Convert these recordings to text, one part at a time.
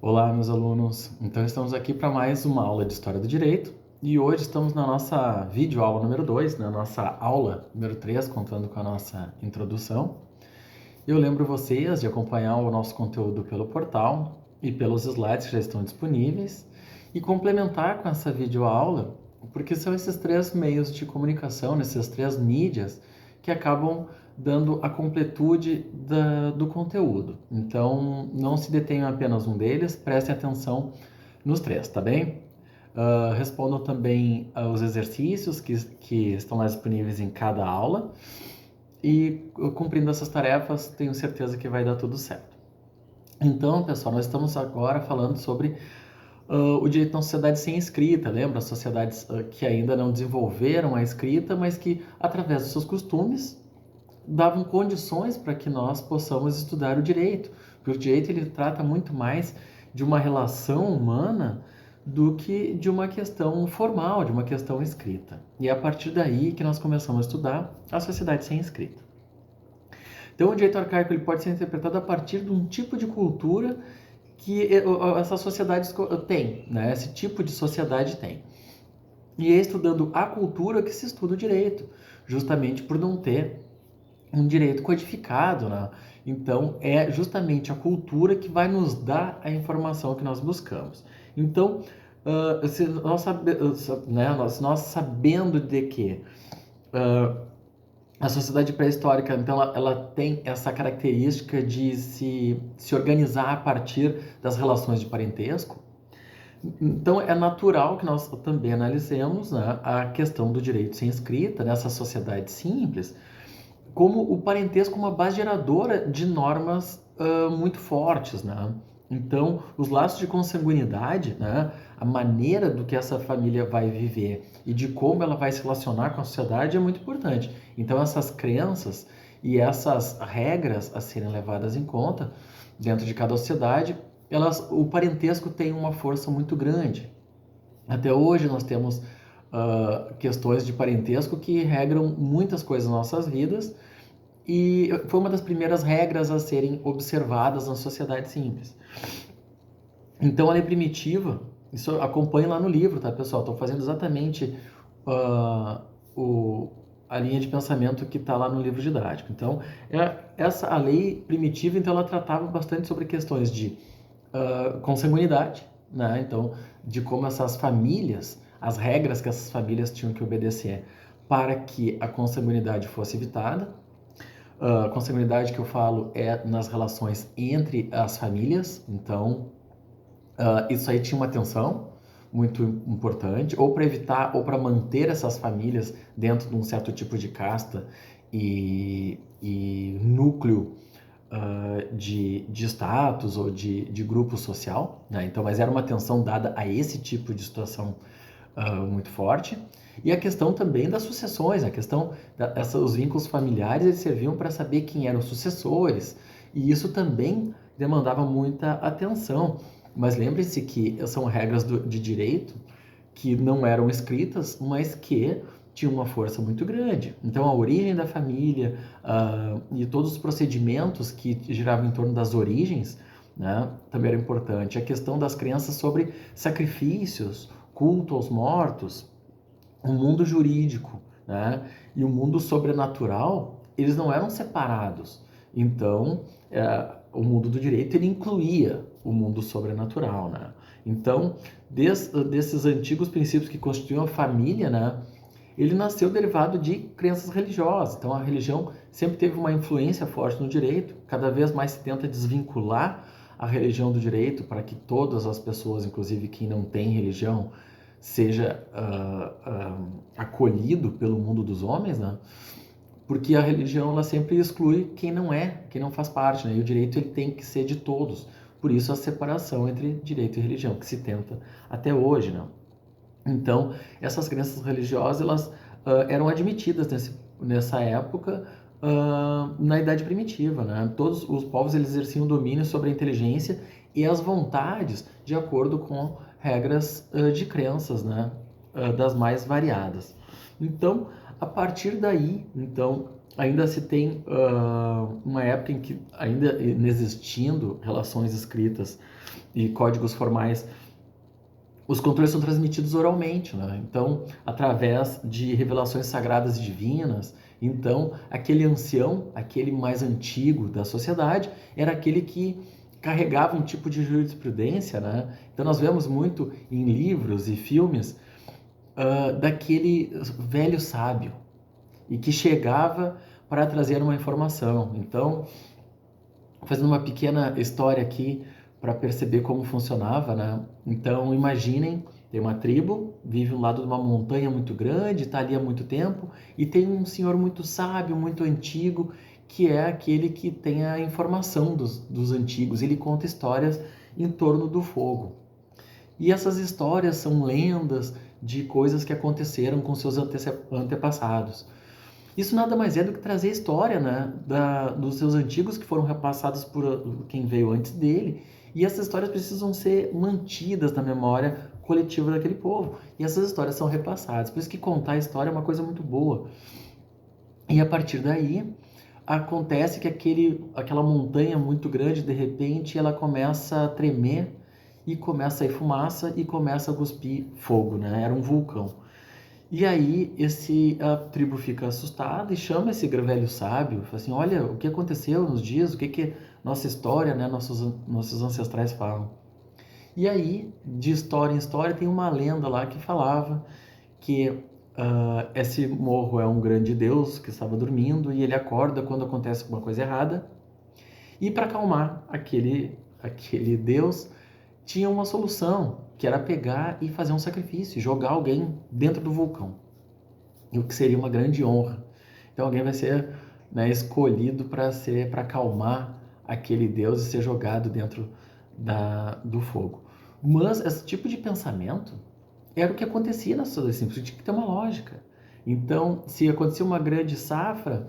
Olá, meus alunos. Então, estamos aqui para mais uma aula de História do Direito e hoje estamos na nossa videoaula número 2, na nossa aula número 3, contando com a nossa introdução. Eu lembro vocês de acompanhar o nosso conteúdo pelo portal e pelos slides que já estão disponíveis e complementar com essa videoaula, porque são esses três meios de comunicação, essas três mídias que acabam dando a completude do conteúdo. Então, não se detenham apenas um deles, prestem atenção nos três, tá bem? Respondam também aos exercícios que estão lá disponíveis em cada aula e cumprindo essas tarefas, tenho certeza que vai dar tudo certo. Então, pessoal, nós estamos agora falando sobre o direito na sociedade sem escrita, lembra? Sociedades que ainda não desenvolveram a escrita, mas que, através dos seus costumes, davam condições para que nós possamos estudar o direito. Porque o direito ele trata muito mais de uma relação humana do que de uma questão formal, de uma questão escrita. E é a partir daí que nós começamos a estudar a sociedade sem escrita. Então, o direito arcaico ele pode ser interpretado a partir de um tipo de cultura que essas sociedades têm, né? Esse tipo de sociedade tem. E é estudando a cultura que se estuda o direito, justamente por não ter um direito codificado, né? Então, é justamente a cultura que vai nos dar a informação que nós buscamos. Então, se nós sabendo de que a sociedade pré-histórica, então, ela tem essa característica de se organizar a partir das relações de parentesco. Então, é natural que nós também analisemos, né, a questão do direito sem escrita, nessa sociedade simples, como o parentesco uma base geradora de normas muito fortes, né? Então, os laços de consanguinidade, né, a maneira do que essa família vai viver e de como ela vai se relacionar com a sociedade é muito importante. Então, essas crenças e essas regras a serem levadas em conta dentro de cada sociedade, o parentesco tem uma força muito grande. Até hoje nós temos questões de parentesco que regram muitas coisas nas nossas vidas e foi uma das primeiras regras a serem observadas na sociedade simples. Então, a lei primitiva, isso acompanhe lá no livro, tá, pessoal? Estou fazendo exatamente a linha de pensamento que está lá no livro didático. Então, a lei primitiva, então, ela tratava bastante sobre questões de consanguinidade, né? Então, de como essas famílias, as regras que essas famílias tinham que obedecer para que a consanguinidade fosse evitada. Consanguinidade que eu falo é nas relações entre as famílias, então isso aí tinha uma atenção muito importante, ou para evitar ou para manter essas famílias dentro de um certo tipo de casta e núcleo de status ou de grupo social, né? Então, mas era uma atenção dada a esse tipo de situação muito forte. E a questão também das sucessões, a questão os vínculos familiares, eles serviam para saber quem eram os sucessores, e isso também demandava muita atenção. Mas lembre-se que são regras de direito que não eram escritas, mas que tinham uma força muito grande. Então, a origem da família e todos os procedimentos que giravam em torno das origens, né, também era importante. A questão das crenças sobre sacrifícios, culto aos mortos, o mundo jurídico, né, e o mundo sobrenatural, eles não eram separados. Então, o mundo do direito ele incluía o mundo sobrenatural, né? Então, desses antigos princípios que constituíam a família, né, ele nasceu derivado de crenças religiosas. Então, a religião sempre teve uma influência forte no direito. Cada vez mais se tenta desvincular a religião do direito para que todas as pessoas, inclusive quem não tem religião, seja acolhido pelo mundo dos homens, né? Porque a religião ela sempre exclui quem não faz parte, né? E o direito ele tem que ser de todos. Por isso a separação entre direito e religião que se tenta até hoje, né? Então essas crenças religiosas elas eram admitidas nessa época na Idade Primitiva, né? Todos os povos eles exerciam domínio sobre a inteligência e as vontades de acordo com regras de crenças, né? Das mais variadas. Então, a partir daí, então, ainda se tem uma época em que, ainda existindo relações escritas e códigos formais, os controles são transmitidos oralmente, né? Então, através de revelações sagradas e divinas. Então, aquele ancião, aquele mais antigo da sociedade, era aquele que carregava um tipo de jurisprudência, né? Então, nós vemos muito em livros e filmes daquele velho sábio e que chegava para trazer uma informação. Então, fazendo uma pequena história aqui para perceber como funcionava, né? Então, imaginem, tem uma tribo, vive ao lado de uma montanha muito grande, está ali há muito tempo, e tem um senhor muito sábio, muito antigo, que é aquele que tem a informação dos antigos. Ele conta histórias em torno do fogo. E essas histórias são lendas de coisas que aconteceram com seus antepassados. Isso nada mais é do que trazer a história, né, dos seus antigos que foram repassados por quem veio antes dele. E essas histórias precisam ser mantidas na memória coletiva daquele povo. E essas histórias são repassadas. Por isso que contar a história é uma coisa muito boa. E a partir daí, acontece que aquela montanha muito grande, de repente, ela começa a tremer e começa a ir fumaça e começa a cuspir fogo, né? Era um vulcão. E aí a tribo fica assustada e chama esse velho sábio, fala assim, olha, o que aconteceu nos dias, o que nossa história, né, nossos ancestrais falam. E aí, de história em história, tem uma lenda lá que falava que esse morro é um grande deus que estava dormindo e ele acorda quando acontece alguma coisa errada. E para acalmar aquele deus, tinha uma solução, que era pegar e fazer um sacrifício, jogar alguém dentro do vulcão. O que seria uma grande honra. Então alguém vai ser, né, escolhido para acalmar aquele deus e ser jogado dentro do fogo. Mas esse tipo de pensamento era o que acontecia na sociedade simples, tinha que ter uma lógica. Então, se acontecia uma grande safra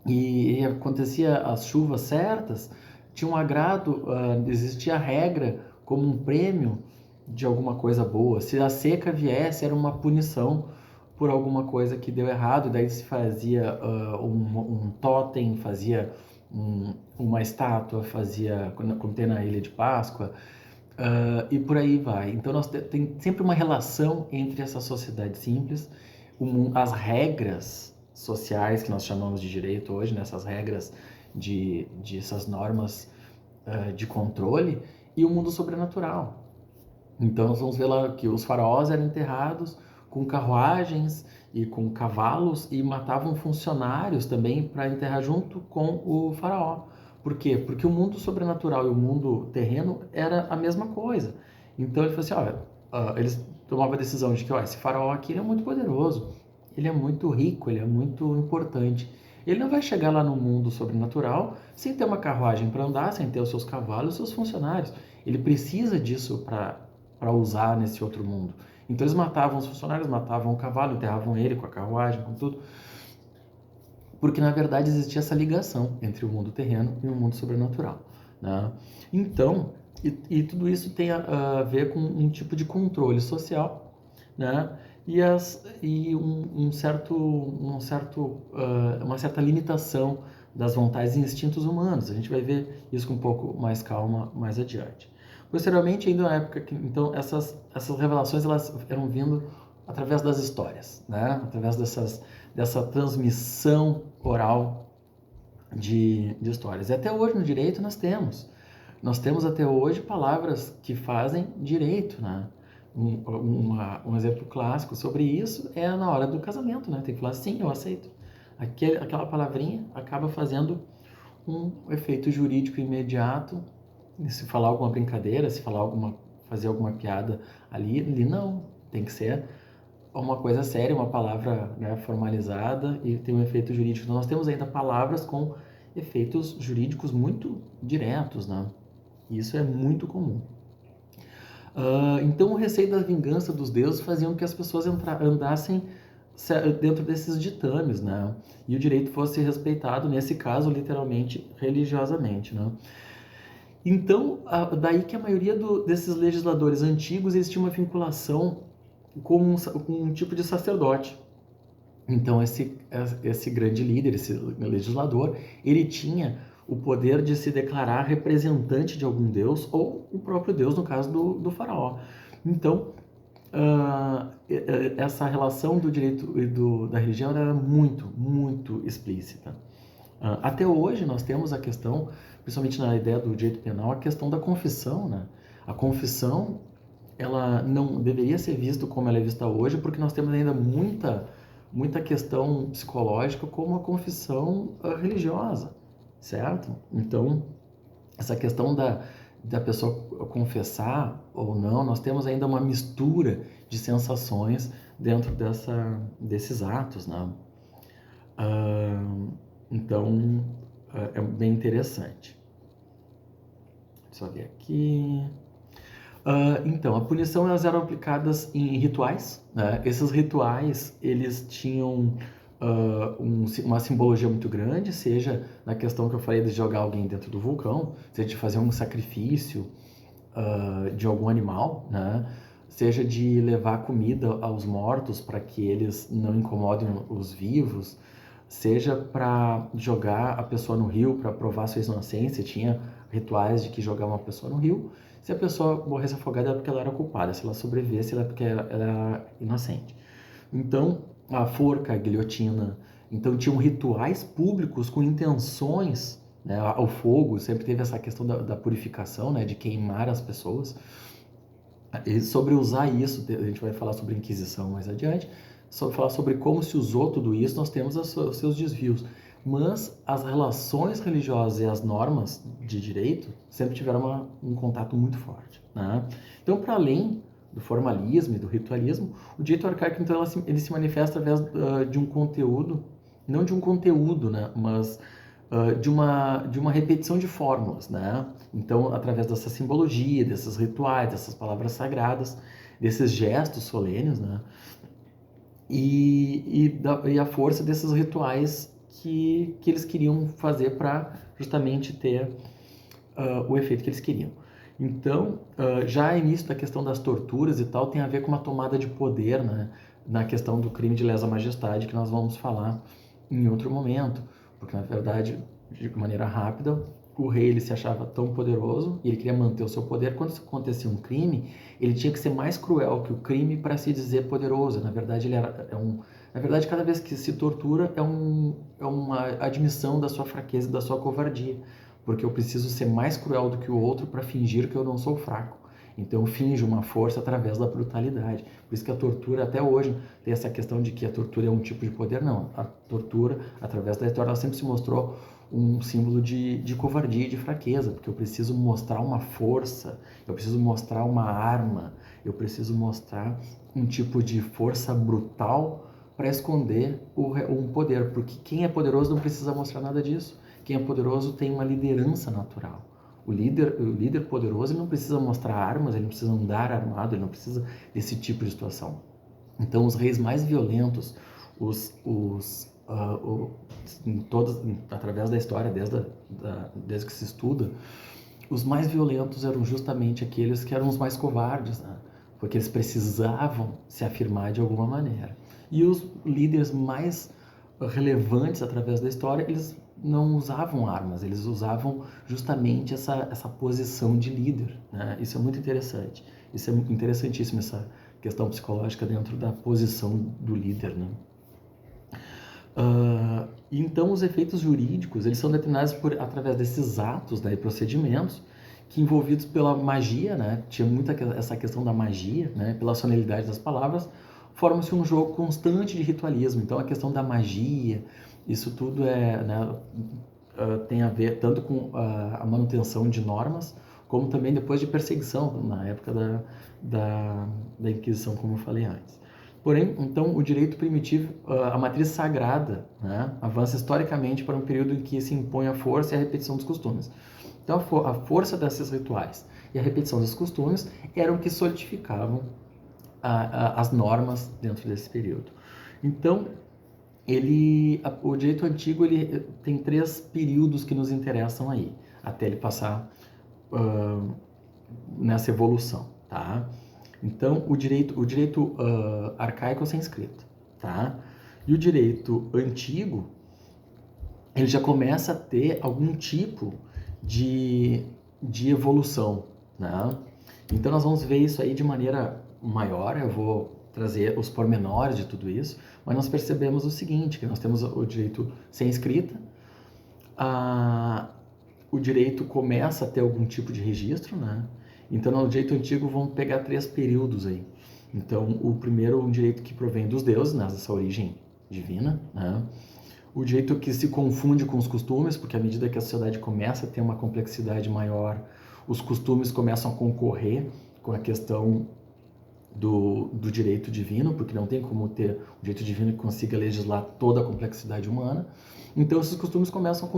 e acontecia as chuvas certas, tinha um agrado, existia a regra como um prêmio de alguma coisa boa. Se a seca viesse, era uma punição por alguma coisa que deu errado, daí se fazia um totem, fazia uma estátua, fazia, como tem na Ilha de Páscoa, e por aí vai. Então tem sempre uma relação entre essa sociedade simples, as regras sociais que nós chamamos de direito hoje, nessas regras de essas normas de controle, e o mundo sobrenatural. Então nós vamos ver lá que os faraós eram enterrados com carruagens e com cavalos e matavam funcionários também para enterrar junto com o faraó. Por quê? Porque o mundo sobrenatural e o mundo terreno era a mesma coisa. Então ele falou assim, olha, eles tomavam a decisão de que esse faraó aqui ele é muito poderoso, ele é muito rico, ele é muito importante. Ele não vai chegar lá no mundo sobrenatural sem ter uma carruagem para andar, sem ter os seus cavalos, os seus funcionários. Ele precisa disso para usar nesse outro mundo. Então eles matavam os funcionários, matavam o cavalo, enterravam ele com a carruagem, com tudo. Porque na verdade existia essa ligação entre o mundo terreno e o mundo sobrenatural, né? Então, e tudo isso tem a ver com um tipo de controle social, né? E uma certa limitação das vontades e instintos humanos. A gente vai ver isso com um pouco mais calma mais adiante. Posteriormente, ainda na época que, então, essas revelações elas eram vindo através das histórias, né? Através dessa transmissão oral de histórias. E até hoje no direito nós temos até hoje palavras que fazem direito, né? Um exemplo clássico sobre isso é na hora do casamento, né? Tem que falar sim, eu aceito. Aquela palavrinha acaba fazendo um efeito jurídico imediato. E se falar alguma brincadeira, se fazer alguma piada ali não. Tem que ser uma coisa séria, uma palavra, né, formalizada e tem um efeito jurídico. Então, nós temos ainda palavras com efeitos jurídicos muito diretos, né? Isso é muito comum. Então, o receio da vingança dos deuses fazia com que as pessoas andassem dentro desses ditames, né? E o direito fosse respeitado, nesse caso, literalmente, religiosamente, né? Então, daí que a maioria desses legisladores antigos eles tinham uma vinculação com um tipo de sacerdote. Então, esse grande líder, esse legislador, ele tinha o poder de se declarar representante de algum deus, ou o próprio deus, no caso do faraó. Então, essa relação do direito e da religião era muito, muito explícita. Até hoje nós temos a questão, principalmente na ideia do direito penal, a questão da confissão, né? A confissão, ela não deveria ser vista como ela é vista hoje, porque nós temos ainda muita questão psicológica como a confissão religiosa, certo? Então, essa questão da pessoa confessar ou não, nós temos ainda uma mistura de sensações dentro desses atos, né? Então, é bem interessante. Deixa eu ver aqui. Então, a punição elas eram aplicadas em rituais, né? Esses rituais, eles tinham uma simbologia muito grande, seja na questão que eu falei de jogar alguém dentro do vulcão, seja de fazer um sacrifício de algum animal, né? Seja de levar comida aos mortos para que eles não incomodem os vivos, seja para jogar a pessoa no rio para provar sua inocência. Tinha rituais de que jogar uma pessoa no rio. Se a pessoa morresse afogada, era porque ela era culpada. Se ela sobrevivesse, era porque ela era inocente. Então, a forca, a guilhotina. Então, tinham rituais públicos com intenções, né? O fogo sempre teve essa questão da purificação, né? De queimar as pessoas. E sobre usar isso, a gente vai falar sobre Inquisição mais adiante, falar sobre como se usou tudo isso, nós temos os seus desvios. Mas as relações religiosas e as normas de direito sempre tiveram um contato muito forte, né? Então, para além do formalismo e do ritualismo, o direito arcaico, então, ele se manifesta através de um conteúdo, não de um conteúdo, né? Mas de uma repetição de fórmulas, né? Então, através dessa simbologia, desses rituais, dessas palavras sagradas, desses gestos solenes, né? E a força desses rituais que eles queriam fazer para justamente ter o efeito que eles queriam. Então, já início da questão das torturas e tal, tem a ver com uma tomada de poder, né? Na questão do crime de lesa majestade, que nós vamos falar em outro momento, porque na verdade, de maneira rápida, o rei ele se achava tão poderoso e ele queria manter o seu poder. Quando acontecia um crime, ele tinha que ser mais cruel que o crime para se dizer poderoso. Na verdade, na verdade, cada vez que se tortura é uma admissão da sua fraqueza e da sua covardia, porque eu preciso ser mais cruel do que o outro para fingir que eu não sou fraco. Então eu finjo uma força através da brutalidade. Por isso que a tortura, até hoje, tem essa questão de que a tortura é um tipo de poder. Não, a tortura, através da história, ela sempre se mostrou um símbolo de covardia e de fraqueza, porque eu preciso mostrar uma força, eu preciso mostrar uma arma, eu preciso mostrar um tipo de força brutal para esconder um poder, porque quem é poderoso não precisa mostrar nada disso. Quem é poderoso tem uma liderança natural. O líder poderoso ele não precisa mostrar armas, ele não precisa andar armado, ele não precisa desse tipo de situação. Então, os reis mais violentos, através da história, desde que se estuda, os mais violentos eram justamente aqueles que eram os mais covardes, né? Porque eles precisavam se afirmar de alguma maneira. E os líderes mais relevantes através da história, eles não usavam armas, eles usavam justamente essa posição de líder, né? Isso é muito interessante. Isso é interessantíssimo, essa questão psicológica dentro da posição do líder, né? Então, os efeitos jurídicos eles são determinados através desses atos, né, e procedimentos que envolvidos pela magia, né? Tinha muita essa questão da magia, né? Pela sonoridade das palavras, forma-se um jogo constante de ritualismo. Então, a questão da magia, isso tudo né, tem a ver tanto com a manutenção de normas, como também depois de perseguição, na época da Inquisição, como eu falei antes. Porém, então, o direito primitivo, a matriz sagrada, né, avança historicamente para um período em que se impõe a força e a repetição dos costumes. Então, a força desses rituais e a repetição dos costumes eram o que solidificavam as normas dentro desse período. Então, o direito antigo ele tem 3 períodos que nos interessam aí, até ele passar nessa evolução, tá? Então, o direito arcaico é o sânscrito, tá? E o direito antigo, ele já começa a ter algum tipo de evolução, né? Então nós vamos ver isso aí de maneira maior, eu vou trazer os pormenores de tudo isso, mas nós percebemos o seguinte, que nós temos o direito sem escrita, o direito começa a ter algum tipo de registro, né? Então no direito antigo vamos pegar 3 períodos aí. Então o primeiro é um direito que provém dos deuses, né, dessa origem divina, né? O direito que se confunde com os costumes, porque à medida que a sociedade começa a ter uma complexidade maior, os costumes começam a concorrer com a questão do direito divino, porque não tem como ter um direito divino que consiga legislar toda a complexidade humana. Então esses costumes começam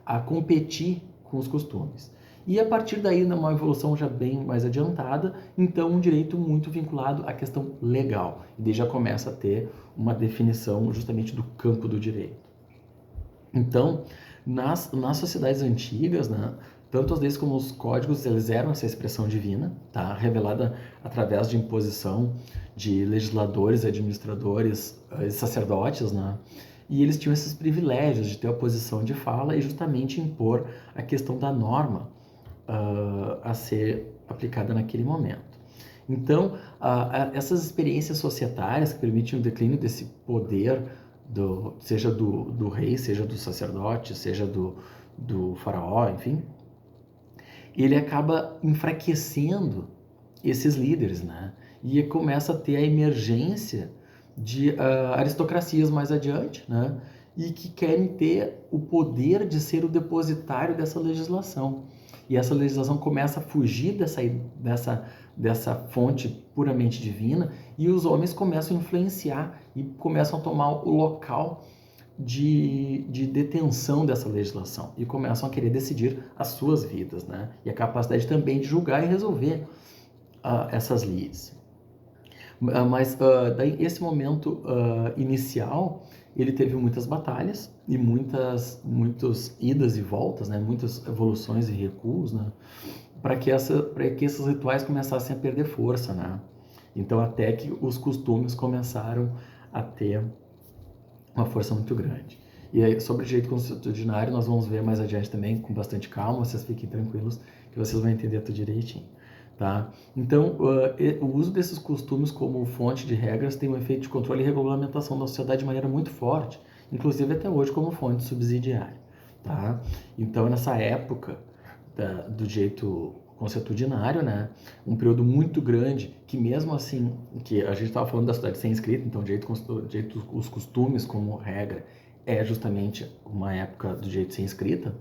a competir com os costumes. E a partir daí, numa evolução já bem mais adiantada, então um direito muito vinculado à questão legal. E daí já começa a ter uma definição justamente do campo do direito. Então, nas sociedades antigas, né, tanto as leis como os códigos, eles eram essa expressão divina, tá, revelada através de imposição de legisladores, administradores e sacerdotes, né, e eles tinham esses privilégios de ter a posição de fala e justamente impor a questão da norma a ser aplicada naquele momento. Então, essas experiências societárias que permitem o declínio desse poder, seja do rei, seja do sacerdote, seja do faraó, enfim, ele acaba enfraquecendo esses líderes, né? E começa a ter a emergência de aristocracias mais adiante, né? E que querem ter o poder de ser o depositário dessa legislação. E essa legislação começa a fugir dessa fonte puramente divina e os homens começam a influenciar e começam a tomar o local de detenção dessa legislação e começam a querer decidir as suas vidas, né? E a capacidade também de julgar e resolver essas leis. Mas daí esse momento inicial, ele teve muitas batalhas e muitas idas e voltas, né? Muitas evoluções e recuos, né? Para que esses rituais começassem a perder força, né? Então até que os costumes começaram a ter uma força muito grande. E aí, sobre o direito constitucionário, nós vamos ver mais adiante também, com bastante calma, vocês fiquem tranquilos, que vocês vão entender tudo direitinho. Tá? Então, o uso desses costumes como fonte de regras tem um efeito de controle e regulamentação da sociedade de maneira muito forte, inclusive até hoje como fonte subsidiária. Tá? Então, nessa época do direito consuetudinário, né, um período muito grande, que mesmo assim, que a gente estava falando da sociedade sem escrita, então os costumes como regra é justamente uma época do direito sem escrita.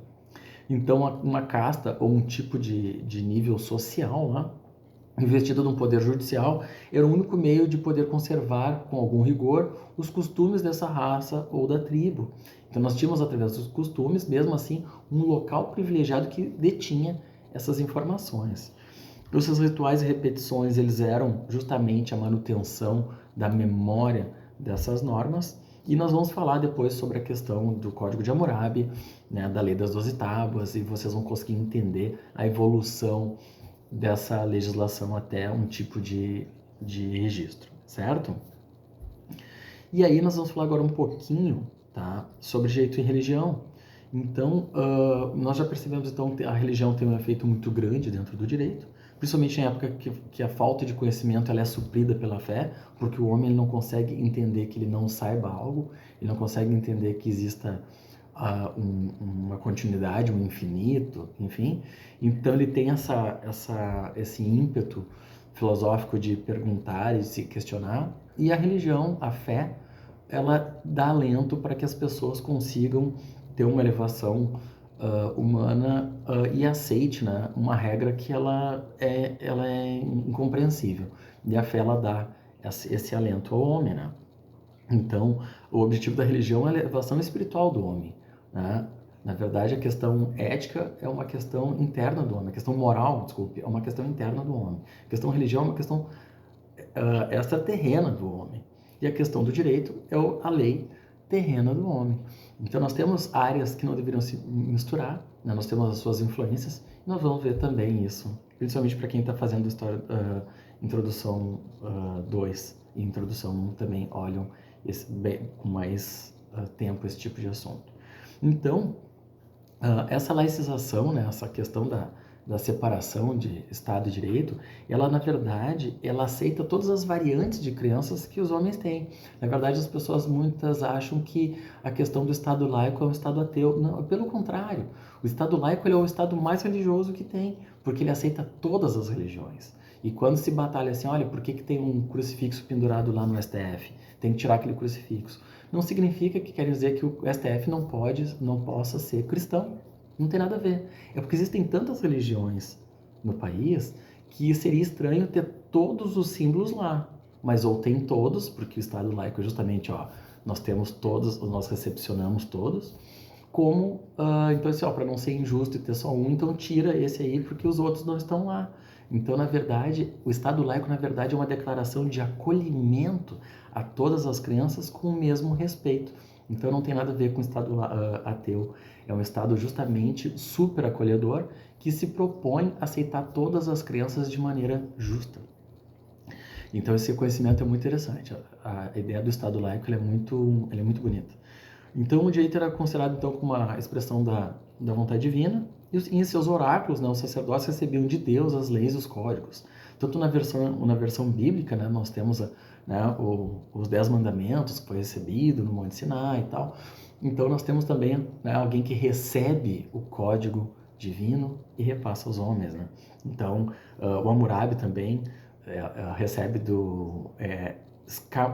Então, uma casta ou um tipo de nível social lá, investida no poder judicial, era o único meio de poder conservar com algum rigor os costumes dessa raça ou da tribo. Então, nós tínhamos, através dos costumes, mesmo assim, um local privilegiado que detinha essas informações. Esses rituais e repetições, eles eram justamente a manutenção da memória dessas normas. E nós vamos falar depois sobre a questão do Código de Hammurabi, né, da Lei das 12 Tábuas, e vocês vão conseguir entender a evolução dessa legislação até um tipo de registro, certo? E aí nós vamos falar agora um pouquinho, tá, sobre direito e religião. Então, nós já percebemos então que a religião tem um efeito muito grande dentro do direito, principalmente em época que a falta de conhecimento ela é suprida pela fé, porque o homem ele não consegue entender que ele não saiba algo, ele não consegue entender que exista uma continuidade, um infinito, enfim. Então ele tem esse ímpeto filosófico de perguntar e se questionar, e a religião, a fé, ela dá alento para que as pessoas consigam ter uma elevação humana e aceite, né, uma regra que ela é incompreensível. E a fé ela dá esse alento ao homem, né? Então, o objetivo da religião é a elevação espiritual do homem, né? Na verdade, a questão ética é uma questão interna do homem, a questão moral, desculpe, é uma questão interna do homem. A questão religião é uma questão extraterrena do homem. E a questão do direito é a lei terrena do homem. Então nós temos áreas que não deveriam se misturar, né? Nós temos as suas influências, e nós vamos ver também isso, principalmente para quem está fazendo introdução 2 e introdução 1 também olham com mais tempo esse tipo de assunto. Então, essa laicização, né, essa questão da separação de Estado e Direito, ela, na verdade, ela aceita todas as variantes de crenças que os homens têm. Na verdade, as pessoas muitas acham que a questão do Estado laico é um Estado ateu. Não, pelo contrário. O Estado laico ele é o Estado mais religioso que tem, porque ele aceita todas as religiões. E quando se batalha assim, olha, por que tem um crucifixo pendurado lá no STF? Tem que tirar aquele crucifixo. Não significa que quer dizer que o STF não possa ser cristão. Não tem nada a ver. É porque existem tantas religiões no país que seria estranho ter todos os símbolos lá. Mas ou tem todos, porque o Estado laico é justamente, nós temos todos, nós recepcionamos todos, como, então assim, para não ser injusto e ter só um, então tira esse aí porque os outros não estão lá. Então, na verdade, o Estado laico, na verdade, é uma declaração de acolhimento a todas as crenças com o mesmo respeito. Então, não tem nada a ver com o Estado ateu. É um Estado justamente super acolhedor que se propõe a aceitar todas as crenças de maneira justa. Então, esse conhecimento é muito interessante. A ideia do Estado laico ela é muito bonita. Então, o direito era considerado então como uma expressão da vontade divina, e em seus oráculos, né, os sacerdotes recebiam de Deus as leis e os códigos. Tanto na versão bíblica, né, nós temos os 10 mandamentos que foi recebido no Monte Sinai e tal. Então, nós temos também, né, alguém que recebe o código divino e repassa aos homens. Né? Então, o Hammurabi também recebe do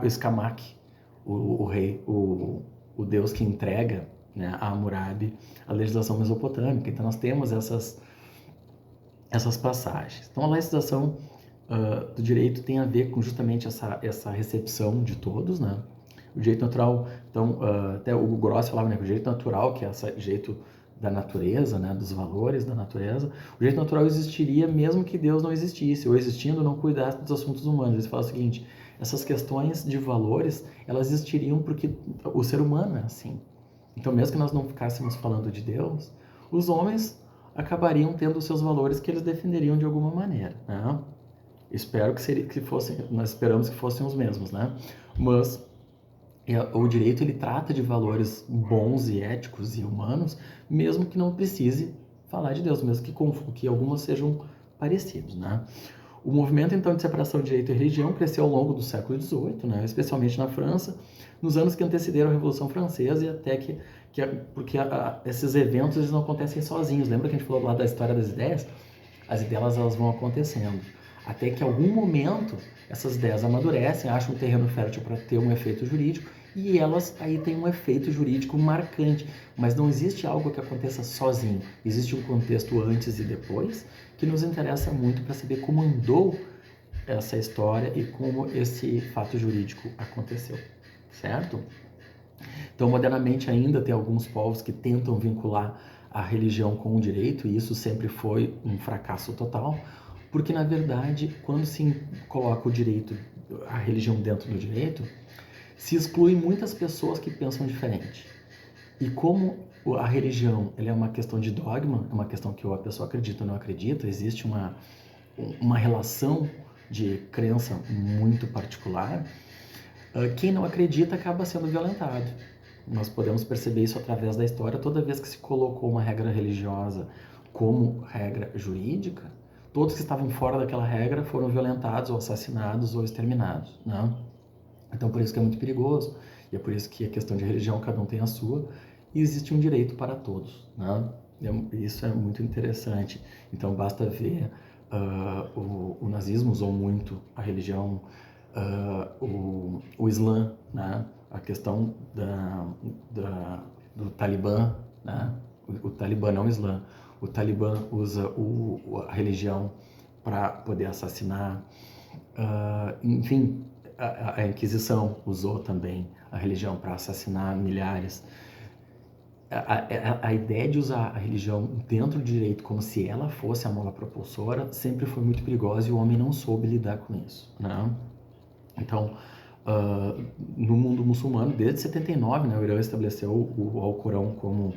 Escamac, o rei, o deus que entrega, né, a Hammurabi a legislação mesopotâmica. Então nós temos essas passagens. Então a laicização do direito tem a ver com justamente essa recepção de todos, né? O direito natural, então até o Hugo Gross falava, né, que o direito natural, que é esse jeito da natureza, né, dos valores da natureza, o direito natural existiria mesmo que Deus não existisse, ou existindo não cuidasse dos assuntos humanos. Ele fala o seguinte: essas questões de valores, elas existiriam porque o ser humano é assim. Então, mesmo que nós não ficássemos falando de Deus, os homens acabariam tendo os seus valores que eles defenderiam de alguma maneira, né? Nós esperamos que fossem os mesmos, né? Mas o direito ele trata de valores bons e éticos e humanos, mesmo que não precise falar de Deus, mesmo que algumas sejam parecidos, né? O movimento, então, de separação de direito e religião cresceu ao longo do século XVIII, né? Especialmente na França, nos anos que antecederam a Revolução Francesa, e até porque esses eventos eles não acontecem sozinhos. Lembra que a gente falou lá da história das ideias? As ideias elas vão acontecendo. Até que em algum momento essas ideias amadurecem, acham um terreno fértil para ter um efeito jurídico, e elas aí têm um efeito jurídico marcante. Mas não existe algo que aconteça sozinho. Existe um contexto antes e depois, que nos interessa muito para saber como andou essa história e como esse fato jurídico aconteceu, certo? Então, modernamente ainda tem alguns povos que tentam vincular a religião com o direito, e isso sempre foi um fracasso total, porque na verdade, quando se coloca o direito, a religião dentro do direito, se exclui muitas pessoas que pensam diferente. E como a religião ela é uma questão de dogma, é uma questão que a pessoa acredita ou não acredita, existe uma relação de crença muito particular, quem não acredita acaba sendo violentado. Nós podemos perceber isso através da história. Toda vez que se colocou uma regra religiosa como regra jurídica, todos que estavam fora daquela regra foram violentados ou assassinados ou exterminados, né? Então, por isso que é muito perigoso, e é por isso que a questão de religião, cada um tem a sua, e existe um direito para todos, né? Isso é muito interessante. Então, basta ver o nazismo usou muito a religião, o Islã, né? A questão do Talibã, né? O Talibã não o Islã. O Talibã usa a religião para poder assassinar. Enfim, a Inquisição usou também a religião para assassinar milhares. A ideia de usar a religião dentro do direito como se ela fosse a mola propulsora sempre foi muito perigosa, e o homem não soube lidar com isso, né? Então, no mundo muçulmano, desde 79, né, o Irã estabeleceu o Alcorão como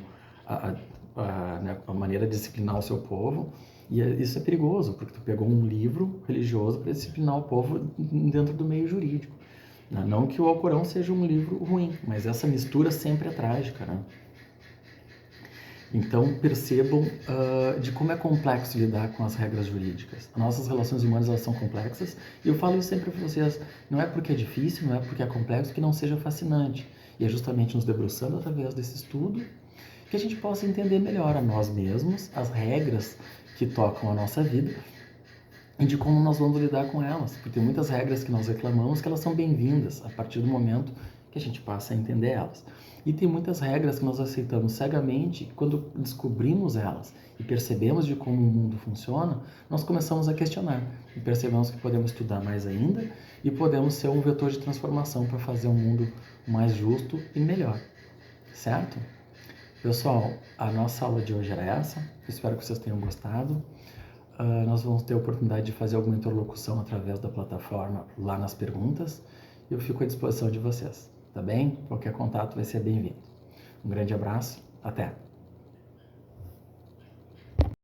né, a maneira de disciplinar o seu povo, e isso é perigoso, porque tu pegou um livro religioso para disciplinar o povo dentro do meio jurídico. Não que o Alcorão seja um livro ruim, mas essa mistura sempre é trágica, né? Então percebam de como é complexo lidar com as regras jurídicas. As nossas relações humanas, elas são complexas, e eu falo isso sempre para vocês, não é porque é difícil, não é porque é complexo que não seja fascinante. E é justamente nos debruçando através desse estudo que a gente possa entender melhor a nós mesmos, as regras que tocam a nossa vida e de como nós vamos lidar com elas. Porque tem muitas regras que nós reclamamos que elas são bem-vindas a partir do momento que a gente passa a entender elas. E tem muitas regras que nós aceitamos cegamente quando descobrimos elas e percebemos de como o mundo funciona, nós começamos a questionar e percebemos que podemos estudar mais ainda e podemos ser um vetor de transformação para fazer um mundo mais justo e melhor, certo? Pessoal, a nossa aula de hoje era essa, espero que vocês tenham gostado. Nós vamos ter a oportunidade de fazer alguma interlocução através da plataforma lá nas perguntas. Eu fico à disposição de vocês, tá bem? Qualquer contato vai ser bem-vindo. Um grande abraço, até!